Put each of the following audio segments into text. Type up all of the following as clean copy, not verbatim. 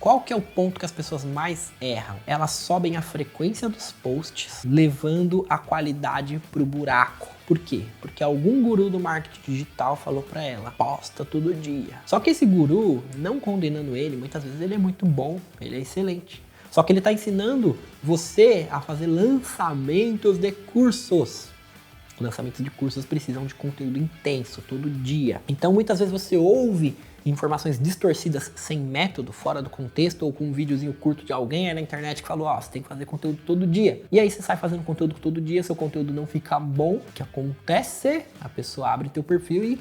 Qual que é o ponto que as pessoas mais erram? Elas sobem a frequência dos posts, levando a qualidade pro buraco. Por quê? Porque algum guru do marketing digital falou pra ela, posta todo dia. Só que esse guru, não condenando ele, muitas vezes ele é muito bom, ele é excelente. Só que ele está ensinando você a fazer lançamentos de cursos. Lançamentos de cursos precisam de conteúdo intenso, todo dia. Então muitas vezes você ouve informações distorcidas sem método, fora do contexto, ou com um videozinho curto de alguém aí na internet que falou, ó, você tem que fazer conteúdo todo dia. E aí você sai fazendo conteúdo todo dia, seu conteúdo não fica bom. O que acontece? A pessoa abre teu perfil e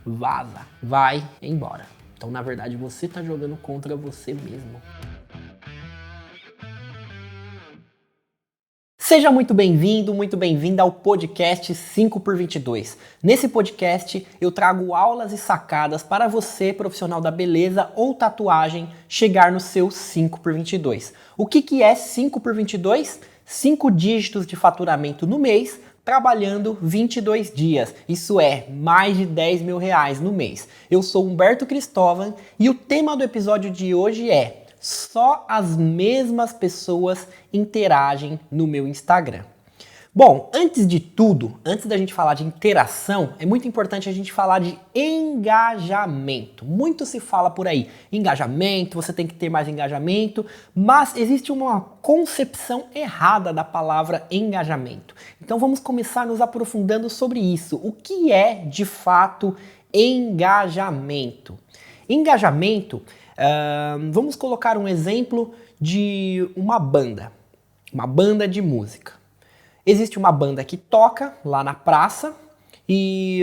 vaza, vai embora. Então na verdade você está jogando contra você mesmo. Seja muito bem-vindo, muito bem-vinda ao podcast 5x22. Nesse podcast eu trago aulas e sacadas para você, profissional da beleza ou tatuagem, chegar no seu 5x22. O que é 5x22? 5 dígitos de faturamento no mês, trabalhando 22 dias. Isso é mais de 10 mil reais no mês. Eu sou Humberto Cristóvão e o tema do episódio de hoje é: só as mesmas pessoas interagem no meu Instagram. Bom, antes de tudo, antes da gente falar de interação, é muito importante a gente falar de engajamento. Muito se fala por aí, engajamento, você tem que ter mais engajamento, mas existe uma concepção errada da palavra engajamento. Então vamos começar nos aprofundando sobre isso. O que é, de fato, engajamento? Engajamento, vamos colocar um exemplo de uma banda de música. Existe uma banda que toca lá na praça e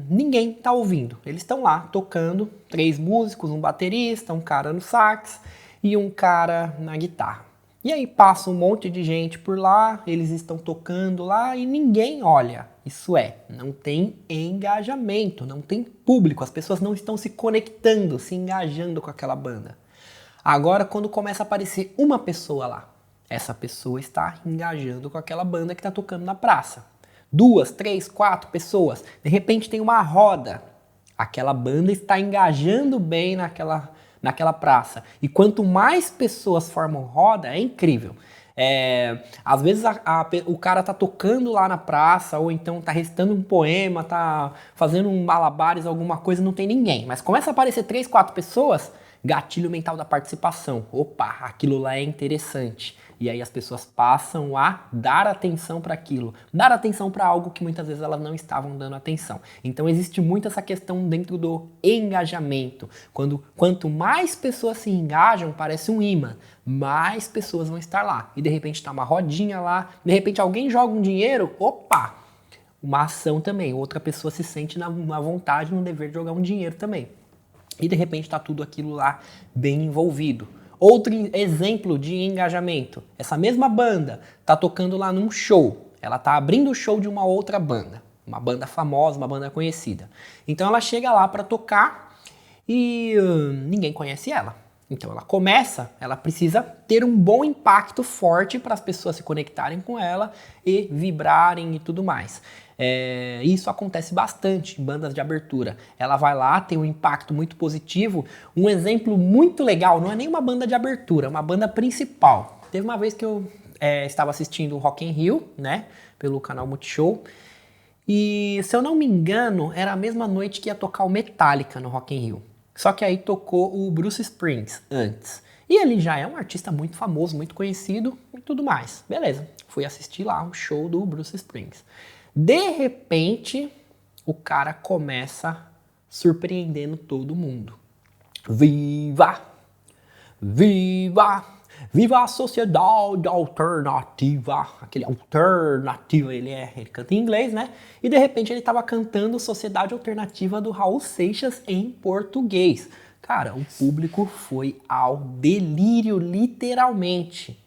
ninguém tá ouvindo. Eles estão lá tocando, 3 músicos, um baterista, um cara no sax e um cara na guitarra. E aí passa um monte de gente por lá, eles estão tocando lá e ninguém olha. Isso é, não tem engajamento, não tem público, as pessoas não estão se conectando, se engajando com aquela banda. Agora, quando começa a aparecer uma pessoa lá, essa pessoa está engajando com aquela banda que está tocando na praça. 2, 3, 4 pessoas, de repente tem uma roda, aquela banda está engajando bem naquela praça. E quanto mais pessoas formam roda, é incrível. Às vezes o cara tá tocando lá na praça, ou então tá recitando um poema, tá fazendo um malabares, alguma coisa, não tem ninguém. Mas começa a aparecer 3, 4 pessoas, gatilho mental da participação. Opa, aquilo lá é interessante. E aí as pessoas passam a dar atenção para aquilo, dar atenção para algo que muitas vezes elas não estavam dando atenção. Então existe muito essa questão dentro do engajamento. Quanto mais pessoas se engajam, parece um imã, mais pessoas vão estar lá. E de repente está uma rodinha lá, de repente alguém joga um dinheiro, opa, uma ação também. Outra pessoa se sente na vontade, no dever de jogar um dinheiro também. E de repente está tudo aquilo lá bem envolvido. Outro exemplo de engajamento, essa mesma banda está tocando lá num show, ela está abrindo o show de uma outra banda, uma banda famosa, uma banda conhecida. Então ela chega lá para tocar e ninguém conhece ela. Então ela precisa ter um bom impacto forte para as pessoas se conectarem com ela e vibrarem e tudo mais. Isso acontece bastante em bandas de abertura. Ela vai lá, tem um impacto muito positivo. Um exemplo muito legal, não é nem uma banda de abertura, é uma banda principal. Teve uma vez que eu estava assistindo o Rock in Rio, né, pelo canal Multishow, e se eu não me engano, era a mesma noite que ia tocar o Metallica no Rock in Rio. Só que aí tocou o Bruce Springsteen antes. E ele já é um artista muito famoso, muito conhecido e tudo mais. Beleza, fui assistir lá o show do Bruce Springsteen. De repente, o cara começa surpreendendo todo mundo. Viva! Viva! Viva a sociedade alternativa! Aquele alternativa, ele canta em inglês, né? E de repente ele estava cantando Sociedade Alternativa do Raul Seixas em português. Cara, o público foi ao delírio, literalmente.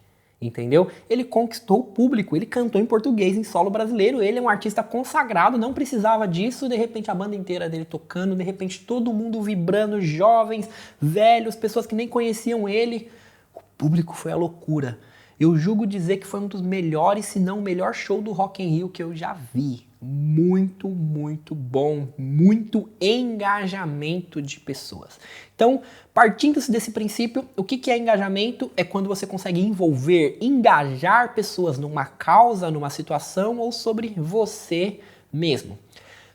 Entendeu? Ele conquistou o público, ele cantou em português, em solo brasileiro, ele é um artista consagrado, não precisava disso, de repente a banda inteira dele tocando, de repente todo mundo vibrando, jovens, velhos, pessoas que nem conheciam ele. O público foi a loucura. Eu julgo dizer que foi um dos melhores, se não o melhor show do Rock in Rio que eu já vi. muito, muito bom, muito engajamento de pessoas. Então, partindo-se desse princípio, o que é engajamento? É quando você consegue envolver, engajar pessoas numa causa, numa situação ou sobre você mesmo.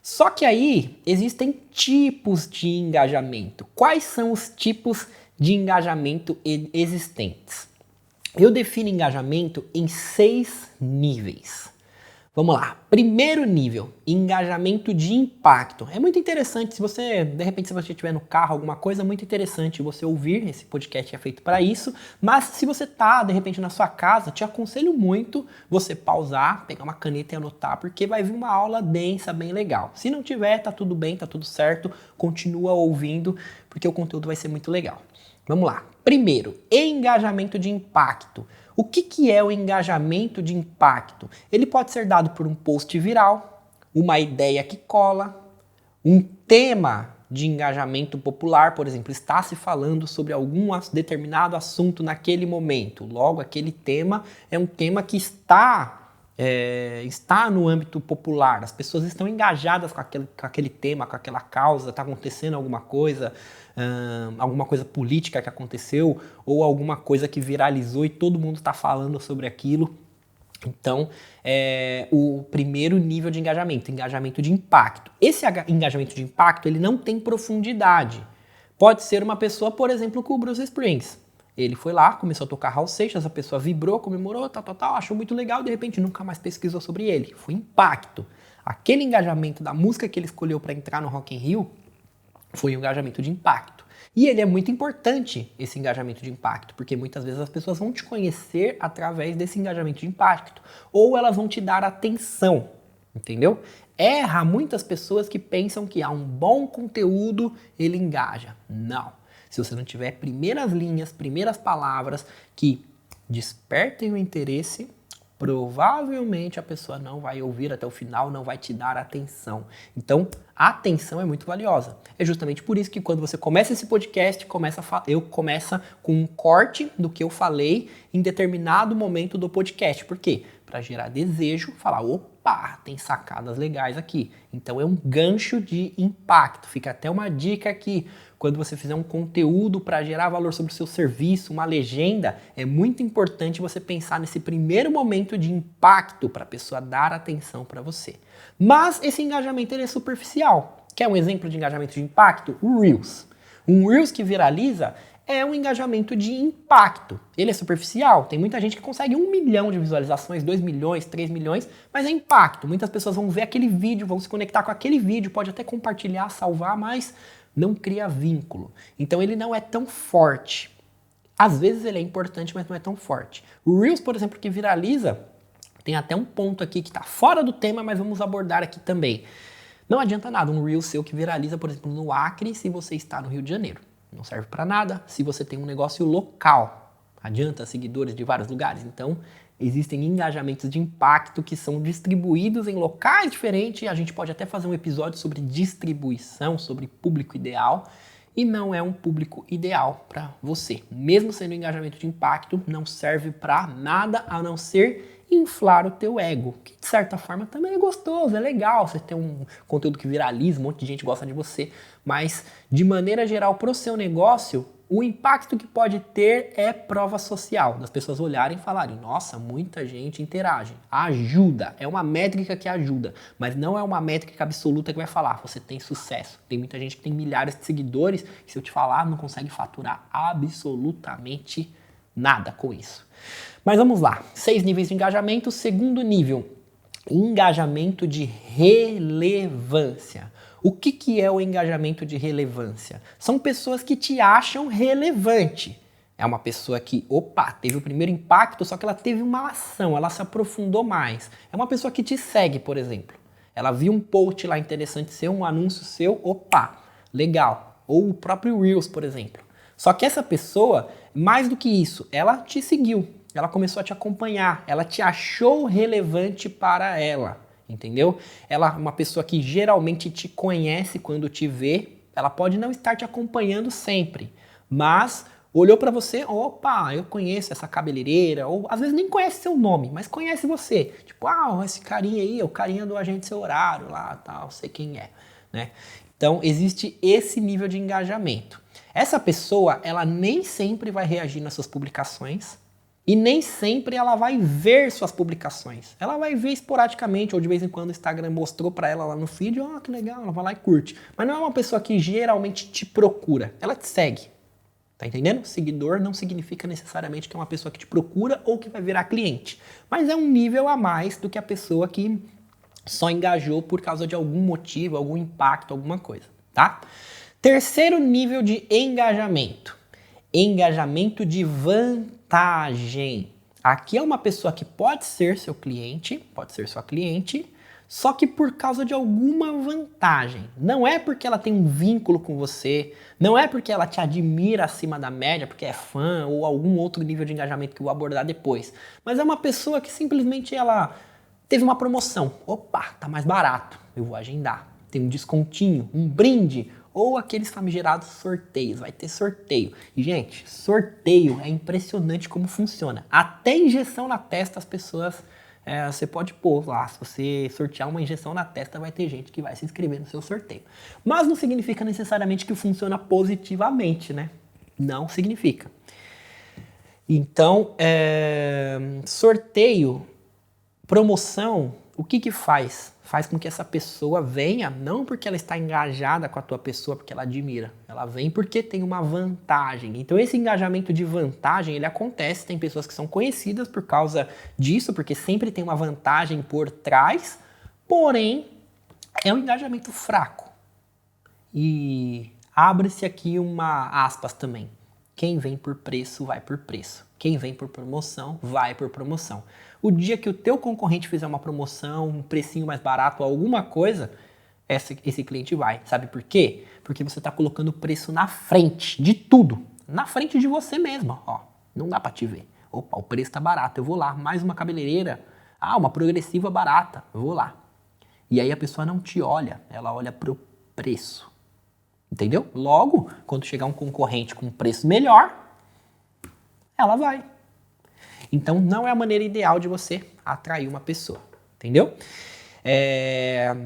Só que aí existem tipos de engajamento. Quais são os tipos de engajamento existentes? Eu defino engajamento em 6 níveis. Vamos lá. Primeiro nível, engajamento de impacto. É muito interessante, se você, de repente, se você estiver no carro, alguma coisa, é muito interessante você ouvir, esse podcast é feito para isso, mas se você tá, de repente, na sua casa, te aconselho muito você pausar, pegar uma caneta e anotar, porque vai vir uma aula densa, bem legal. Se não tiver, tá tudo bem, tá tudo certo, continua ouvindo, porque o conteúdo vai ser muito legal. Vamos lá. Primeiro, engajamento de impacto. O que é o engajamento de impacto? Ele pode ser dado por um post viral, uma ideia que cola, um tema de engajamento popular, por exemplo, está se falando sobre algum determinado assunto naquele momento. Logo, aquele tema é um tema que está no âmbito popular, as pessoas estão engajadas com aquele tema, com aquela causa, está acontecendo alguma coisa política que aconteceu, ou alguma coisa que viralizou e todo mundo está falando sobre aquilo. Então, o primeiro nível de engajamento de impacto. Esse engajamento de impacto, ele não tem profundidade. Pode ser uma pessoa, por exemplo, com o Bruce Springsteen. Ele foi lá, começou a tocar Raul Seixas, a pessoa vibrou, comemorou, tal, achou muito legal, de repente nunca mais pesquisou sobre ele. Foi impacto. Aquele engajamento da música que ele escolheu para entrar no Rock in Rio foi um engajamento de impacto. E ele é muito importante, esse engajamento de impacto, porque muitas vezes as pessoas vão te conhecer através desse engajamento de impacto, ou elas vão te dar atenção, entendeu? Erra muitas pessoas que pensam que um bom conteúdo ele engaja. Não. Se você não tiver primeiras linhas, primeiras palavras que despertem o interesse, provavelmente a pessoa não vai ouvir até o final, não vai te dar atenção. Então, a atenção é muito valiosa. É justamente por isso que quando você começa esse podcast, eu começo com um corte do que eu falei em determinado momento do podcast. Por quê? Para gerar desejo, falar, opa, tem sacadas legais aqui. Então é um gancho de impacto. Fica até uma dica aqui. Quando você fizer um conteúdo para gerar valor sobre o seu serviço, uma legenda, é muito importante você pensar nesse primeiro momento de impacto para a pessoa dar atenção para você. Mas esse engajamento ele é superficial. Quer um exemplo de engajamento de impacto? O Reels. Um Reels que viraliza é um engajamento de impacto. Ele é superficial, tem muita gente que consegue 1 milhão de visualizações, 2 milhões, 3 milhões, mas é impacto. Muitas pessoas vão ver aquele vídeo, vão se conectar com aquele vídeo, pode até compartilhar, salvar, mas não cria vínculo. Então ele não é tão forte. Às vezes ele é importante, mas não é tão forte. O Reels, por exemplo, que viraliza, tem até um ponto aqui que está fora do tema, mas vamos abordar aqui também. Não adianta nada um Reels seu que viraliza, por exemplo, no Acre, se você está no Rio de Janeiro. Não serve para nada se você tem um negócio local. Adianta seguidores de vários lugares. Então, existem engajamentos de impacto que são distribuídos em locais diferentes. A gente pode até fazer um episódio sobre distribuição, sobre público ideal. E não é um público ideal para você. Mesmo sendo um engajamento de impacto, não serve para nada a não ser inflar o teu ego, que de certa forma também é gostoso, é legal você ter um conteúdo que viraliza, um monte de gente gosta de você, mas de maneira geral para o seu negócio, o impacto que pode ter é prova social, das pessoas olharem e falarem, nossa, muita gente interage, ajuda, é uma métrica que ajuda, mas não é uma métrica absoluta que vai falar, você tem sucesso, tem muita gente que tem milhares de seguidores, que se eu te falar não consegue faturar absolutamente nada com isso. Mas vamos lá, 6 níveis de engajamento. Segundo nível, engajamento de relevância. O que é o engajamento de relevância? São pessoas que te acham relevante. É uma pessoa que, teve o primeiro impacto, só que ela teve uma ação, ela se aprofundou mais. É uma pessoa que te segue, por exemplo. Ela viu um post lá interessante seu, um anúncio seu, legal. Ou o próprio Reels, por exemplo. Só que essa pessoa, mais do que isso, ela te seguiu. Ela começou a te acompanhar, ela te achou relevante para ela, entendeu? Ela é uma pessoa que geralmente te conhece quando te vê, ela pode não estar te acompanhando sempre, mas Olhou pra você, opa, eu conheço essa cabeleireira, ou às vezes nem conhece seu nome, mas conhece você. Tipo, esse carinha aí é o carinha do agente seu horário lá, tal, sei quem é, né? Então, existe esse nível de engajamento. Essa pessoa, ela nem sempre vai reagir nas suas publicações e nem sempre ela vai ver suas publicações. Ela vai ver esporadicamente, ou de vez em quando o Instagram mostrou pra ela lá no feed, que legal, ela vai lá e curte. Mas não é uma pessoa que geralmente te procura, ela te segue. Tá entendendo? Seguidor não significa necessariamente que é uma pessoa que te procura ou que vai virar cliente. Mas é um nível a mais do que a pessoa que só engajou por causa de algum motivo, algum impacto, alguma coisa, tá? Terceiro nível de engajamento. Engajamento de vantagem. Aqui é uma pessoa que pode ser seu cliente, pode ser sua cliente, só que por causa de alguma vantagem. Não é porque ela tem um vínculo com você, não é porque ela te admira acima da média, porque é fã ou algum outro nível de engajamento que eu vou abordar depois. Mas é uma pessoa que simplesmente ela teve uma promoção. Opa, tá mais barato, eu vou agendar. Tem um descontinho, um brinde, ou aqueles famigerados sorteios, vai ter sorteio. E, gente, sorteio é impressionante como funciona. Até injeção na testa as pessoas... você pode pôr lá, se você sortear uma injeção na testa, vai ter gente que vai se inscrever no seu sorteio. Mas não significa necessariamente que funciona positivamente, né? Não significa. Então, sorteio, promoção, o que faz? Faz com que essa pessoa venha, não porque ela está engajada com a tua pessoa, porque ela admira. Ela vem porque tem uma vantagem. Então esse engajamento de vantagem, ele acontece. Tem pessoas que são conhecidas por causa disso, porque sempre tem uma vantagem por trás. Porém, é um engajamento fraco. E abre-se aqui uma aspas também. Quem vem por preço, vai por preço. Quem vem por promoção, vai por promoção. O dia que o teu concorrente fizer uma promoção, um precinho mais barato, alguma coisa, esse cliente vai. Sabe por quê? Porque você está colocando o preço na frente de tudo. Na frente de você mesmo. Não dá para te ver. Opa, o preço está barato, eu vou lá. Mais uma cabeleireira. Uma progressiva barata, eu vou lá. E aí a pessoa não te olha, ela olha pro preço. Entendeu? Logo, quando chegar um concorrente com um preço melhor, ela vai. Então, não é a maneira ideal de você atrair uma pessoa, entendeu?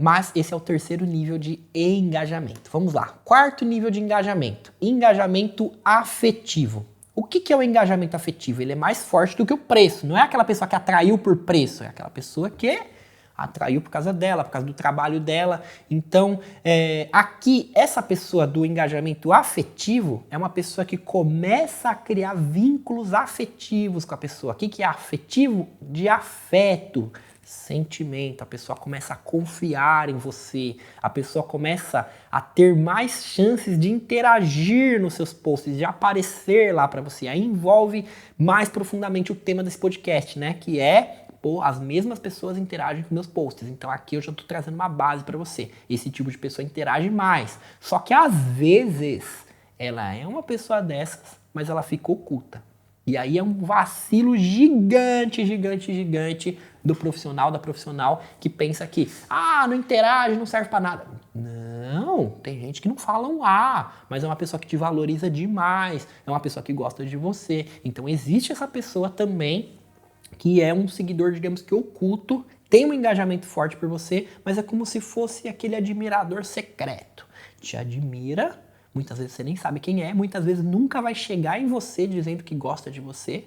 Mas esse é o terceiro nível de engajamento. Vamos lá. Quarto nível de engajamento. Engajamento afetivo. O que é o engajamento afetivo? Ele é mais forte do que o preço. Não é aquela pessoa que atraiu por preço, é aquela pessoa que atraiu por causa dela, por causa do trabalho dela. Então, aqui, essa pessoa do engajamento afetivo é uma pessoa que começa a criar vínculos afetivos com a pessoa. O que é afetivo? De afeto, sentimento. A pessoa começa a confiar em você. A pessoa começa a ter mais chances de interagir nos seus posts, de aparecer lá para você. Aí envolve mais profundamente o tema desse podcast, né? Que é... as mesmas pessoas interagem com meus posts. Então aqui eu já estou trazendo uma base para você. Esse tipo de pessoa interage mais. Só que às vezes ela é uma pessoa dessas, mas ela fica oculta. E aí é um vacilo gigante, gigante, gigante do profissional, da profissional que pensa que não interage, não serve para nada. Não, tem gente que não fala mas é uma pessoa que te valoriza demais, é uma pessoa que gosta de você. Então existe essa pessoa também que é um seguidor, digamos que oculto, tem um engajamento forte por você, mas é como se fosse aquele admirador secreto. Te admira, muitas vezes você nem sabe quem é, muitas vezes nunca vai chegar em você dizendo que gosta de você,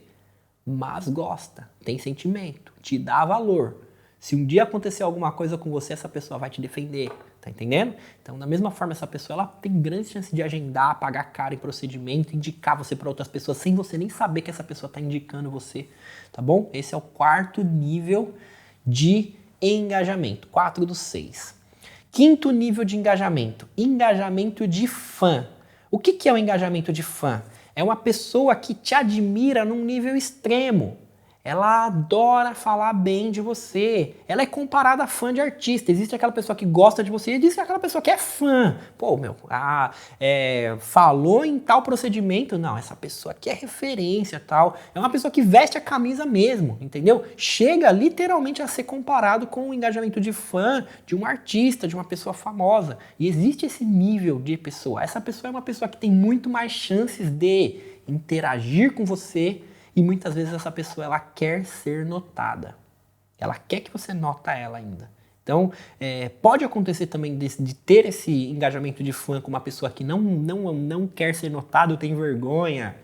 mas gosta, tem sentimento, te dá valor. Se um dia acontecer alguma coisa com você, essa pessoa vai te defender, tá entendendo? Então, da mesma forma, essa pessoa ela tem grande chance de agendar, pagar caro em procedimento, indicar você para outras pessoas, sem você nem saber que essa pessoa está indicando você, tá bom? Esse é o quarto nível de engajamento, 4 dos 6. Quinto nível de engajamento, engajamento de fã. O que é o engajamento de fã? É uma pessoa que te admira num nível extremo. Ela adora falar bem de você. Ela é comparada a fã de artista. Existe aquela pessoa que gosta de você e existe aquela pessoa que é fã. Falou em tal procedimento. Não, essa pessoa aqui é referência, tal. É uma pessoa que veste a camisa mesmo, entendeu? Chega literalmente a ser comparado com o engajamento de fã de um artista, de uma pessoa famosa. E existe esse nível de pessoa. Essa pessoa é uma pessoa que tem muito mais chances de interagir com você e muitas vezes essa pessoa ela quer ser notada. Ela quer que você nota ela ainda. Então, pode acontecer também de ter esse engajamento de fã com uma pessoa que não quer ser notado, tem vergonha,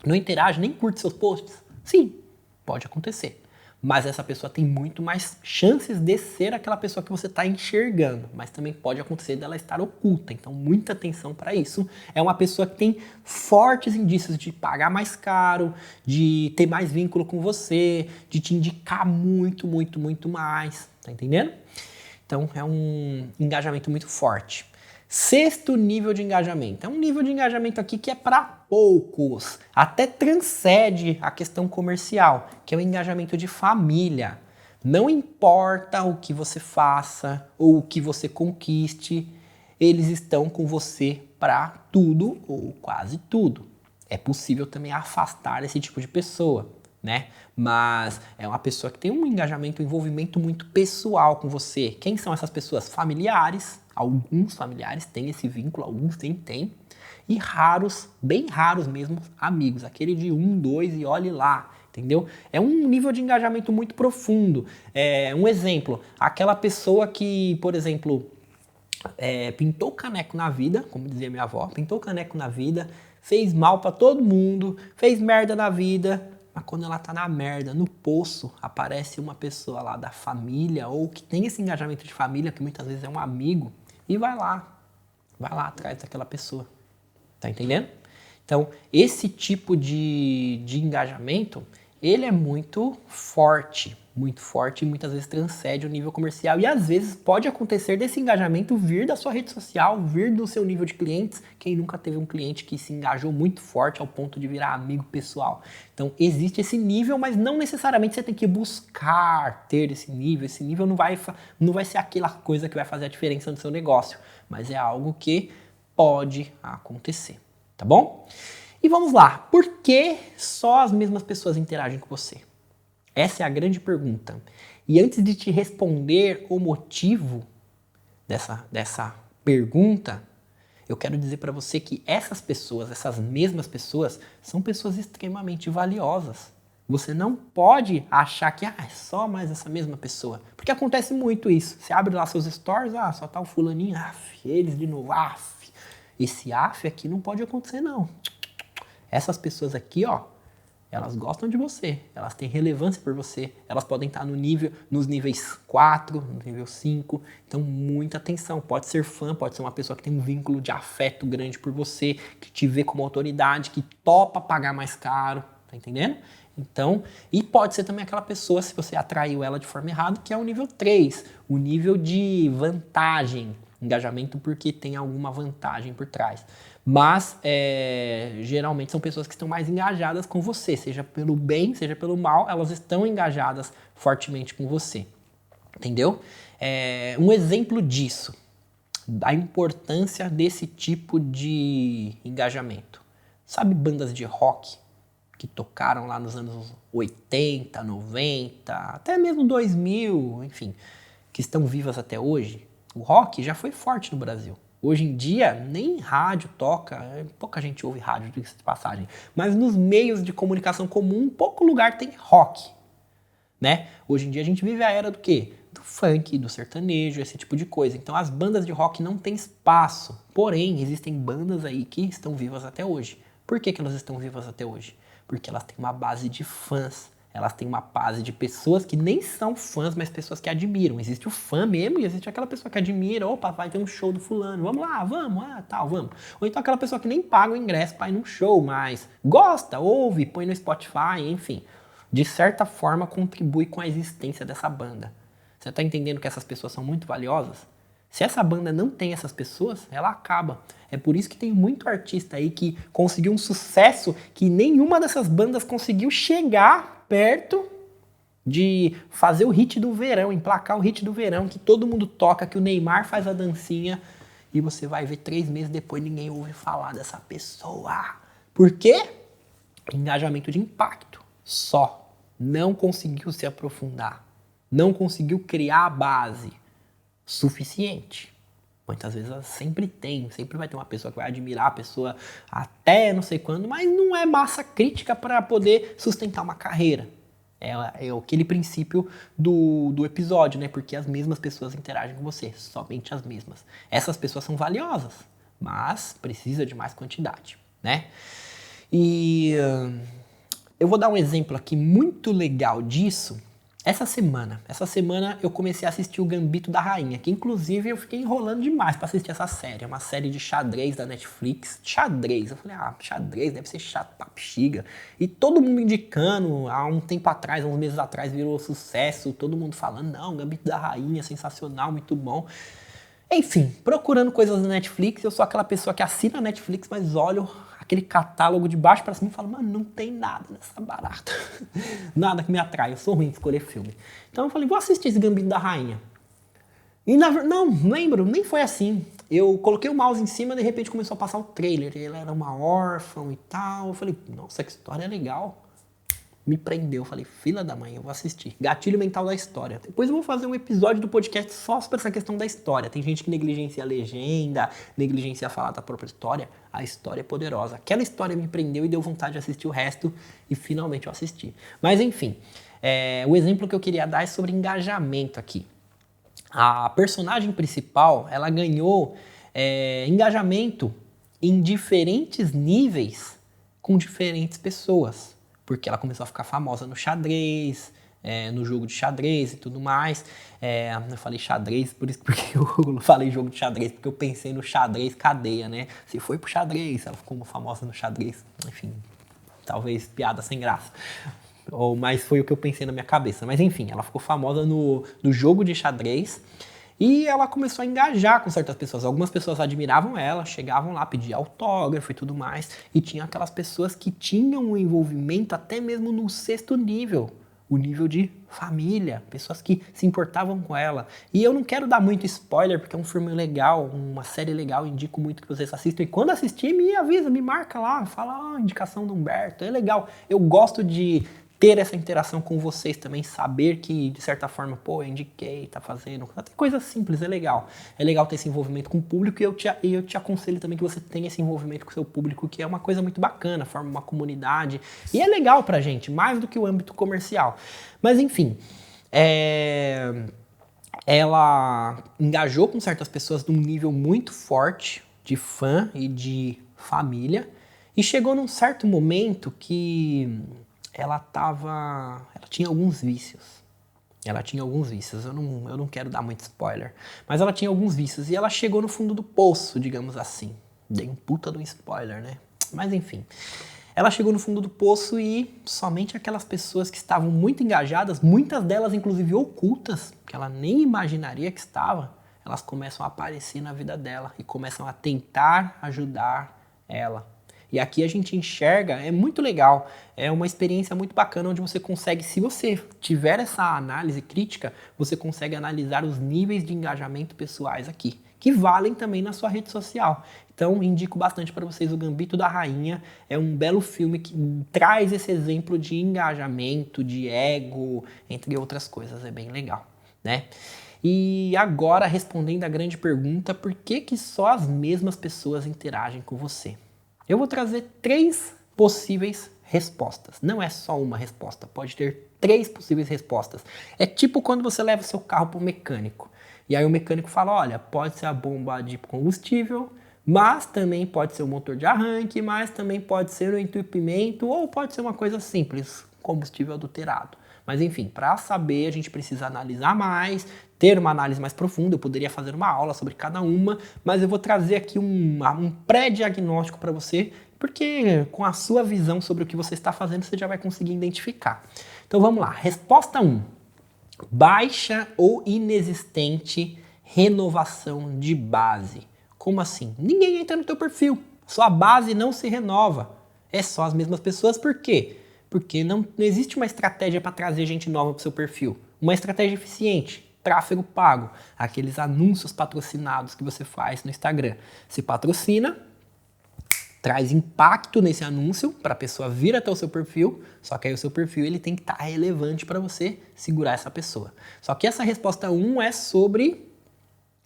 não interage, nem curte seus posts. Sim, pode acontecer. Mas essa pessoa tem muito mais chances de ser aquela pessoa que você está enxergando. Mas também pode acontecer dela estar oculta. Então, muita atenção para isso. É uma pessoa que tem fortes indícios de pagar mais caro, de ter mais vínculo com você, de te indicar muito, muito, muito mais. Tá entendendo? Então, é um engajamento muito forte. Sexto nível de engajamento. É um nível de engajamento aqui que é para poucos. Até transcende a questão comercial, que é o engajamento de família. Não importa o que você faça ou o que você conquiste, eles estão com você para tudo ou quase tudo. É possível também afastar esse tipo de pessoa, né? Mas é uma pessoa que tem um engajamento, um envolvimento muito pessoal com você. Quem são essas pessoas? Familiares. Alguns familiares têm esse vínculo, alguns têm. E raros, bem raros mesmo, amigos. Aquele de 1, 2 e olhe lá, entendeu? É um nível de engajamento muito profundo. Um exemplo, aquela pessoa que, por exemplo, pintou caneco na vida, como dizia minha avó, pintou caneco na vida, fez mal pra todo mundo, fez merda na vida, mas quando ela tá na merda, no poço, aparece uma pessoa lá da família ou que tem esse engajamento de família, que muitas vezes é um amigo, e vai lá atrás daquela pessoa. Tá entendendo? Então, esse tipo de engajamento, ele é muito forte e muitas vezes transcende o nível comercial. E às vezes pode acontecer desse engajamento vir da sua rede social, vir do seu nível de clientes. Quem nunca teve um cliente que se engajou muito forte ao ponto de virar amigo pessoal? Então existe esse nível, mas não necessariamente você tem que buscar ter esse nível. Esse nível não vai ser aquela coisa que vai fazer a diferença no seu negócio, mas é algo que pode acontecer, tá bom? E vamos lá, por que só as mesmas pessoas interagem com você? Essa é a grande pergunta. E antes de te responder o motivo dessa pergunta, eu quero dizer para você que essas pessoas, essas mesmas pessoas, são pessoas extremamente valiosas. Você não pode achar que é só mais essa mesma pessoa. Porque acontece muito isso. Você abre lá seus stories, só tá o fulaninho, eles de novo, Esse aqui não pode acontecer não. Essas pessoas aqui, elas gostam de você, elas têm relevância por você, elas podem estar nos níveis 4, no nível 5, então muita atenção, pode ser fã, pode ser uma pessoa que tem um vínculo de afeto grande por você, que te vê como autoridade, que topa pagar mais caro, tá entendendo? Então, e pode ser também aquela pessoa, se você atraiu ela de forma errada, que é o nível 3, o nível de vantagem, engajamento porque tem alguma vantagem por trás. Mas, geralmente são pessoas que estão mais engajadas com você, seja pelo bem, seja pelo mal, elas estão engajadas fortemente com você. Entendeu? Um exemplo disso, da importância desse tipo de engajamento. Sabe bandas de rock que tocaram lá nos anos 80, 90, até mesmo 2000, enfim, que estão vivas até hoje? O rock já foi forte no Brasil. Hoje em dia, nem rádio toca, pouca gente ouve rádio, diga-se de passagem, mas nos meios de comunicação comum, pouco lugar tem rock, né? Hoje em dia a gente vive a era do quê? Do funk, do sertanejo, esse tipo de coisa. Então as bandas de rock não têm espaço, porém existem bandas aí que estão vivas até hoje. Por que elas estão vivas até hoje? Porque elas têm uma base de fãs. Elas têm uma base de pessoas que nem são fãs, mas pessoas que admiram. Existe o fã mesmo e existe aquela pessoa que admira. Opa, vai ter um show do fulano. Vamos lá, vamos, vamos. Ou então aquela pessoa que nem paga o ingresso para ir num show, mas gosta, ouve, põe no Spotify, enfim. De certa forma, contribui com a existência dessa banda. Você está entendendo que essas pessoas são muito valiosas? Se essa banda não tem essas pessoas, ela acaba. É por isso que tem muito artista aí que conseguiu um sucesso que nenhuma dessas bandas conseguiu chegar perto de fazer o hit do verão, emplacar o hit do verão, que todo mundo toca, que o Neymar faz a dancinha e você vai ver 3 meses depois ninguém ouve falar dessa pessoa. Por quê? Engajamento de impacto. Só. Não conseguiu se aprofundar. Não conseguiu criar a base suficiente. Muitas vezes sempre vai ter uma pessoa que vai admirar a pessoa até não sei quando, mas não é massa crítica para poder sustentar uma carreira. É aquele princípio do episódio, né? Porque as mesmas pessoas interagem com você, somente as mesmas. Essas pessoas são valiosas, mas precisa de mais quantidade, né? E eu vou dar um exemplo aqui muito legal disso. Essa semana eu comecei a assistir o Gambito da Rainha, que inclusive eu fiquei enrolando demais pra assistir essa série. É uma série de xadrez da Netflix. Xadrez. Eu falei, xadrez deve ser chato pra bexiga. E todo mundo indicando, há um tempo atrás, uns meses atrás, virou sucesso. Todo mundo falando, não, Gambito da Rainha, sensacional, muito bom. Enfim, procurando coisas na Netflix, eu sou aquela pessoa que assina a Netflix, mas olho aquele catálogo de baixo para cima e falo, mano, não tem nada nessa barata. Nada que me atrai, eu sou ruim de escolher filme. Então eu falei, vou assistir esse Gambito da Rainha. E não lembro, nem foi assim. Eu coloquei o mouse em cima e de repente começou a passar o trailer. Ele era uma órfã e tal. Eu falei, nossa, que história legal. Me prendeu, falei, fila da mãe, eu vou assistir. Gatilho mental da história. Depois eu vou fazer um episódio do podcast só sobre essa questão da história. Tem gente que negligencia a legenda, negligencia falar da própria história. A história é poderosa. Aquela história me prendeu e deu vontade de assistir o resto e finalmente eu assisti. Mas enfim, o exemplo que eu queria dar é sobre engajamento aqui. A personagem principal, ela ganhou engajamento em diferentes níveis com diferentes pessoas. Porque ela começou a ficar famosa no xadrez, no jogo de xadrez e tudo mais. Eu falei xadrez, por isso porque eu falei jogo de xadrez, porque eu pensei no xadrez cadeia, né? Se foi pro xadrez, ela ficou famosa no xadrez. Enfim, talvez piada sem graça. Mas foi o que eu pensei na minha cabeça. Mas enfim, ela ficou famosa no jogo de xadrez. E ela começou a engajar com certas pessoas. Algumas pessoas admiravam ela, chegavam lá, pediam autógrafo e tudo mais. E tinha aquelas pessoas que tinham um envolvimento até mesmo no 6º nível. O nível de família, pessoas que se importavam com ela. E eu não quero dar muito spoiler, porque é um filme legal, uma série legal, indico muito que vocês assistam. E quando assistir, me avisa, me marca lá, fala, indicação do Humberto, é legal. Eu gosto de ter essa interação com vocês também, saber que, de certa forma, pô, eu indiquei, tá fazendo, até coisa simples, é legal. É legal ter esse envolvimento com o público e eu te aconselho também que você tenha esse envolvimento com o seu público, que é uma coisa muito bacana, forma uma comunidade, e é legal pra gente, mais do que o âmbito comercial. Mas, enfim, ela engajou com certas pessoas num nível muito forte de fã e de família, e chegou num certo momento que ela tinha alguns vícios. Eu não quero dar muito spoiler, mas ela tinha alguns vícios e ela chegou no fundo do poço, digamos assim. Dei um puta de um spoiler, né? Mas enfim, ela chegou no fundo do poço e somente aquelas pessoas que estavam muito engajadas, muitas delas inclusive ocultas, que ela nem imaginaria que estava, elas começam a aparecer na vida dela e começam a tentar ajudar ela. E aqui a gente enxerga, é muito legal, é uma experiência muito bacana onde você consegue, se você tiver essa análise crítica, você consegue analisar os níveis de engajamento pessoais aqui, que valem também na sua rede social. Então indico bastante para vocês o Gambito da Rainha, é um belo filme que traz esse exemplo de engajamento, de ego, entre outras coisas, é bem legal, né? E agora, respondendo a grande pergunta, por que só as mesmas pessoas interagem com você? Eu vou trazer 3 possíveis respostas. Não é só uma resposta, pode ter 3 possíveis respostas. É tipo quando você leva seu carro para o mecânico. E aí o mecânico fala, olha, pode ser a bomba de combustível, mas também pode ser o motor de arranque, mas também pode ser o entupimento, ou pode ser uma coisa simples, combustível adulterado. Mas enfim, para saber a gente precisa analisar mais, ter uma análise mais profunda. Eu poderia fazer uma aula sobre cada uma, mas eu vou trazer aqui um pré-diagnóstico para você, porque com a sua visão sobre o que você está fazendo, você já vai conseguir identificar. Então vamos lá, resposta 1. Baixa ou inexistente renovação de base. Como assim? Ninguém entra no teu perfil, sua base não se renova. É só as mesmas pessoas, por quê? Porque não existe uma estratégia para trazer gente nova para o seu perfil. Uma estratégia eficiente, tráfego pago, aqueles anúncios patrocinados que você faz no Instagram. Você patrocina, traz impacto nesse anúncio para a pessoa vir até o seu perfil, só que aí o seu perfil ele tem que estar relevante para você segurar essa pessoa. Só que essa resposta 1 é sobre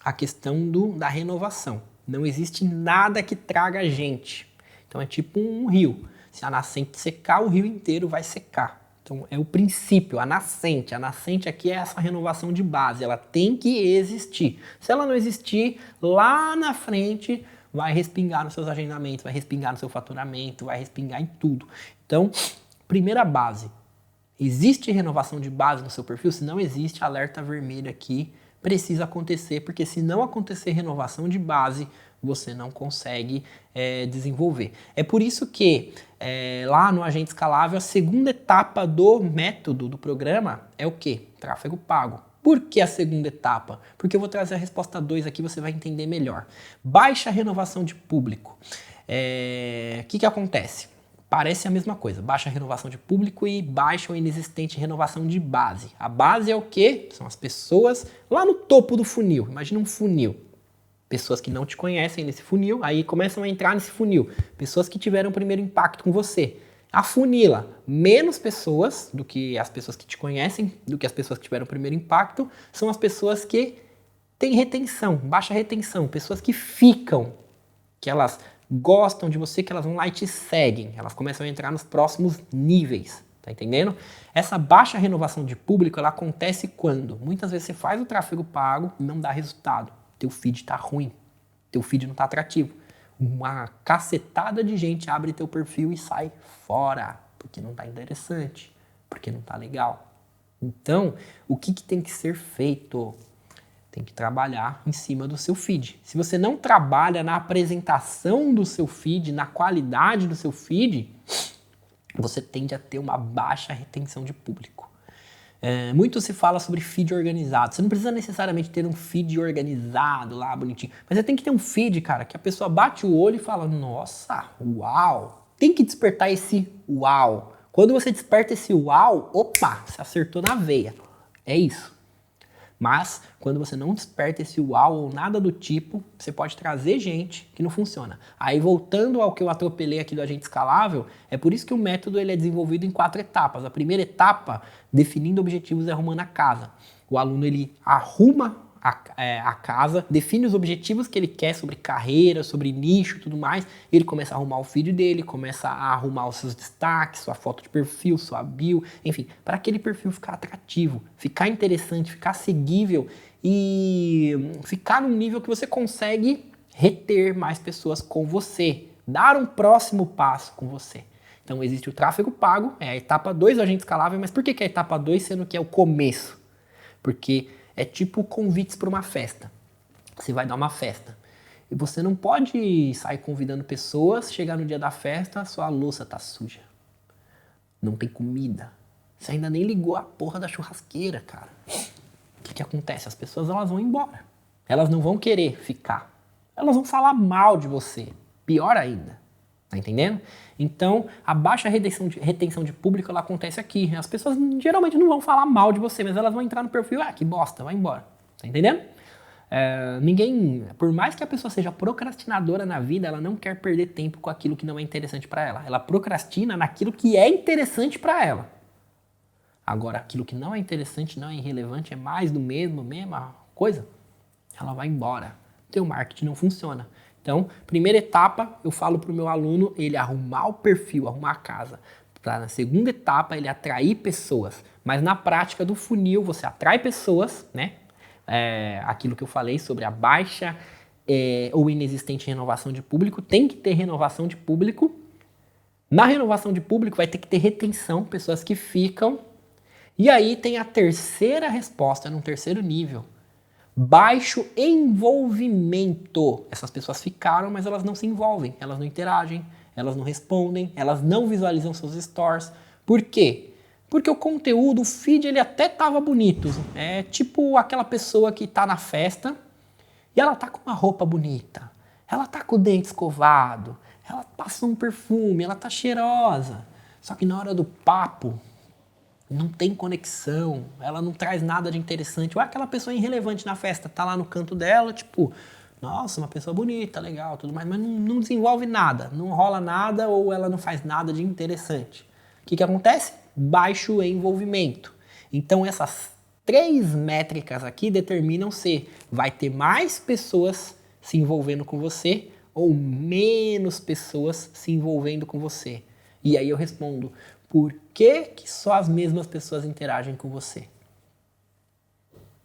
a questão da renovação. Não existe nada que traga gente. Então é tipo um rio. Se a nascente secar, o rio inteiro vai secar. Então é o princípio, a nascente. A nascente aqui é essa renovação de base. Ela tem que existir. Se ela não existir, lá na frente vai respingar nos seus agendamentos, vai respingar no seu faturamento, vai respingar em tudo. Então, primeira base. Existe renovação de base no seu perfil? Se não existe, alerta vermelho aqui. Precisa acontecer, porque se não acontecer renovação de base, você não consegue desenvolver. É por isso que lá no Agente Escalável, a segunda etapa do método do programa é o quê? Tráfego pago. Por que a segunda etapa? Porque eu vou trazer a resposta 2 aqui, você vai entender melhor. Baixa renovação de público. O que acontece? Parece a mesma coisa, baixa renovação de público e baixa ou inexistente renovação de base. A base é o quê? São as pessoas lá no topo do funil. Imagina um funil. Pessoas que não te conhecem nesse funil, aí começam a entrar nesse funil. Pessoas que tiveram o primeiro impacto com você. Afunila menos pessoas do que as pessoas que te conhecem, do que as pessoas que tiveram o primeiro impacto, são as pessoas que têm retenção, baixa retenção, pessoas que ficam, que elas gostam de você, que elas vão lá e te seguem. Elas começam a entrar nos próximos níveis, tá entendendo? Essa baixa renovação de público, ela acontece quando? Muitas vezes você faz o tráfego pago e não dá resultado. Teu feed tá ruim, teu feed não tá atrativo. Uma cacetada de gente abre teu perfil e sai fora, porque não tá interessante, porque não tá legal. Então, o que tem que ser feito? Tem que trabalhar em cima do seu feed. Se você não trabalha na apresentação do seu feed, na qualidade do seu feed, você tende a ter uma baixa retenção de público. Muito se fala sobre feed organizado. Você não precisa necessariamente ter um feed organizado lá, bonitinho. Mas você tem que ter um feed, cara, que a pessoa bate o olho e fala, nossa, uau. Tem que despertar esse uau. Quando você desperta esse uau, opa, você acertou na veia. É isso. Mas, quando você não desperta esse uau ou nada do tipo, você pode trazer gente que não funciona. Aí, voltando ao que eu atropelei aqui do Agente Escalável, é por isso que o método ele é desenvolvido em 4 etapas. A primeira etapa, definindo objetivos e arrumando a casa. O aluno ele arruma a casa, define os objetivos que ele quer sobre carreira, sobre nicho e tudo mais. Ele começa a arrumar o feed dele, começa a arrumar os seus destaques, sua foto de perfil, sua bio, enfim, para aquele perfil ficar atrativo, ficar interessante, ficar seguível e ficar num nível que você consegue reter mais pessoas com você, dar um próximo passo com você. Então existe o tráfego pago, é a etapa 2 do Agente Escalável, mas por que é a etapa 2 sendo que é o começo? Porque é tipo convites para uma festa. Você vai dar uma festa. E você não pode sair convidando pessoas, chegar no dia da festa, sua louça tá suja. Não tem comida. Você ainda nem ligou a porra da churrasqueira, cara. O que acontece? As pessoas elas vão embora. Elas não vão querer ficar. Elas vão falar mal de você. Pior ainda. Tá entendendo? Então, a baixa retenção de público ela acontece aqui. As pessoas geralmente não vão falar mal de você, mas elas vão entrar no perfil, que bosta, vai embora. Tá entendendo? Por mais que a pessoa seja procrastinadora na vida, ela não quer perder tempo com aquilo que não é interessante para ela. Ela procrastina naquilo que é interessante para ela. Agora, aquilo que não é interessante, não é irrelevante, é mais do mesmo, mesma coisa, ela vai embora. Teu marketing não funciona. Então, primeira etapa, eu falo para o meu aluno ele arrumar o perfil, arrumar a casa. Na segunda etapa, ele atrair pessoas. Mas na prática do funil, você atrai pessoas, né? Aquilo que eu falei sobre a baixa ou inexistente renovação de público, tem que ter renovação de público. Na renovação de público vai ter que ter retenção, pessoas que ficam. E aí tem a terceira resposta, num terceiro nível. Baixo envolvimento. Essas pessoas ficaram, mas elas não se envolvem, elas não interagem, elas não respondem, elas não visualizam seus stories. Por quê? Porque o conteúdo, o feed, ele até tava bonito. É tipo aquela pessoa que tá na festa e ela tá com uma roupa bonita, ela tá com o dente escovado, ela passou um perfume, ela tá cheirosa. Só que na hora do papo, não tem conexão, ela não traz nada de interessante. Ou aquela pessoa irrelevante na festa, tá lá no canto dela, tipo, nossa, uma pessoa bonita, legal, tudo mais, mas não desenvolve nada, não rola nada ou ela não faz nada de interessante. O que acontece? Baixo envolvimento. Então essas 3 métricas aqui determinam se vai ter mais pessoas se envolvendo com você ou menos pessoas se envolvendo com você. E aí eu respondo, por que só as mesmas pessoas interagem com você?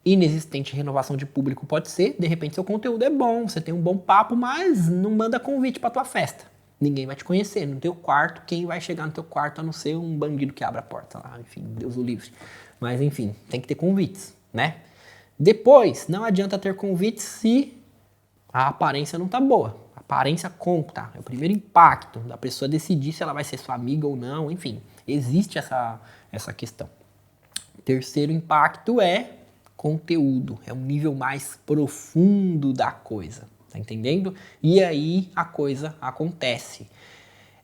Inexistente renovação de público pode ser, de repente seu conteúdo é bom, você tem um bom papo, mas não manda convite para tua festa. Ninguém vai te conhecer. No teu quarto, quem vai chegar no teu quarto a não ser um bandido que abre a porta lá, enfim, Deus o livre. Mas enfim, tem que ter convites, né? Depois, não adianta ter convites se a aparência não tá boa. A aparência conta, é o primeiro impacto da pessoa decidir se ela vai ser sua amiga ou não, enfim, existe essa questão. Terceiro impacto é conteúdo, é um nível mais profundo da coisa, tá entendendo? E aí a coisa acontece.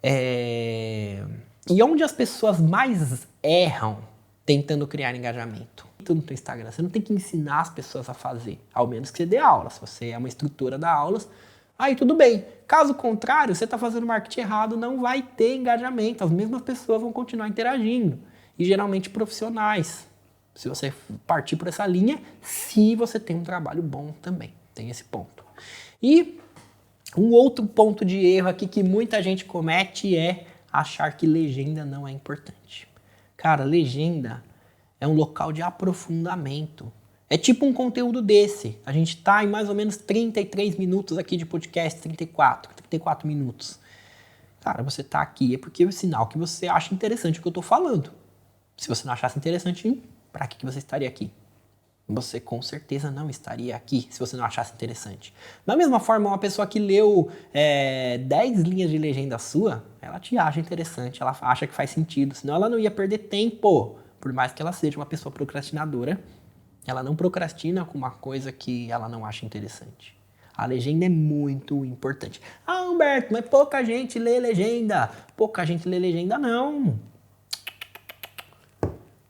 E onde as pessoas mais erram tentando criar engajamento? No teu Instagram, você não tem que ensinar as pessoas a fazer, ao menos que você dê aula. Se você é uma instrutora da aulas, aí tudo bem. Caso contrário, você está fazendo marketing errado, não vai ter engajamento, as mesmas pessoas vão continuar interagindo, e geralmente profissionais. Se você partir por essa linha, se você tem um trabalho bom também, tem esse ponto. E um outro ponto de erro aqui que muita gente comete é achar que legenda não é importante. Cara, legenda é um local de aprofundamento. É tipo um conteúdo desse. A gente está em mais ou menos 33 minutos aqui de podcast, 34 minutos. Cara, você está aqui é porque é o sinal que você acha interessante o que eu estou falando. Se você não achasse interessante, para que você estaria aqui? Você com certeza não estaria aqui se você não achasse interessante. Da mesma forma, uma pessoa que leu 10 linhas de legenda sua, ela te acha interessante, ela acha que faz sentido, senão ela não ia perder tempo. Por mais que ela seja uma pessoa procrastinadora, ela não procrastina com uma coisa que ela não acha interessante. A legenda é muito importante. Ah, Humberto, mas pouca gente lê legenda. Pouca gente lê legenda, não.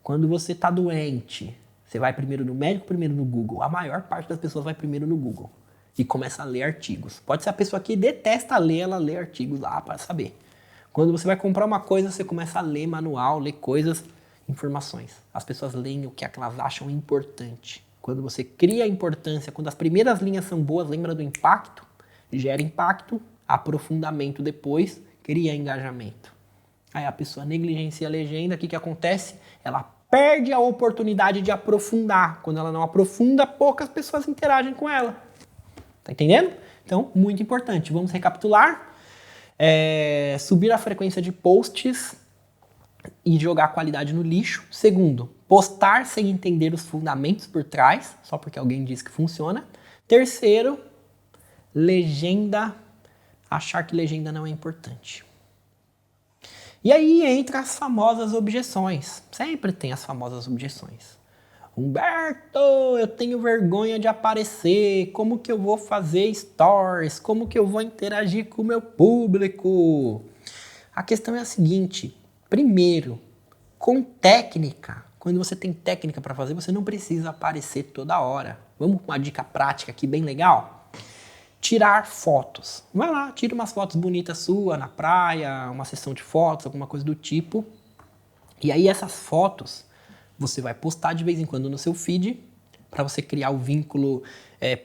Quando você está doente, você vai primeiro no médico, primeiro no Google. A maior parte das pessoas vai primeiro no Google e começa a ler artigos. Pode ser a pessoa que detesta ler, ela lê artigos lá para saber. Quando você vai comprar uma coisa, você começa a ler manual, ler coisas, informações. As pessoas leem o que elas acham importante. Quando você cria importância, quando as primeiras linhas são boas, lembra do impacto? Gera impacto, aprofundamento depois, cria engajamento. Aí a pessoa negligencia a legenda, o que acontece? Ela perde a oportunidade de aprofundar. Quando ela não aprofunda, poucas pessoas interagem com ela. Tá entendendo? Então, muito importante. Vamos recapitular. Subir a frequência de posts e jogar a qualidade no lixo. Segundo, postar sem entender os fundamentos por trás, só porque alguém disse que funciona. Terceiro, legenda, achar que legenda não é importante. E aí entra as famosas objeções. Sempre tem as famosas objeções. Humberto, eu tenho vergonha de aparecer. Como que eu vou fazer stories? Como que eu vou interagir com o meu público? A questão é a seguinte. Primeiro, com técnica. Quando você tem técnica para fazer, você não precisa aparecer toda hora. Vamos com uma dica prática aqui bem legal? Tirar fotos. Vai lá, tira umas fotos bonitas sua na praia, uma sessão de fotos, alguma coisa do tipo. E aí essas fotos você vai postar de vez em quando no seu feed para você criar o vínculo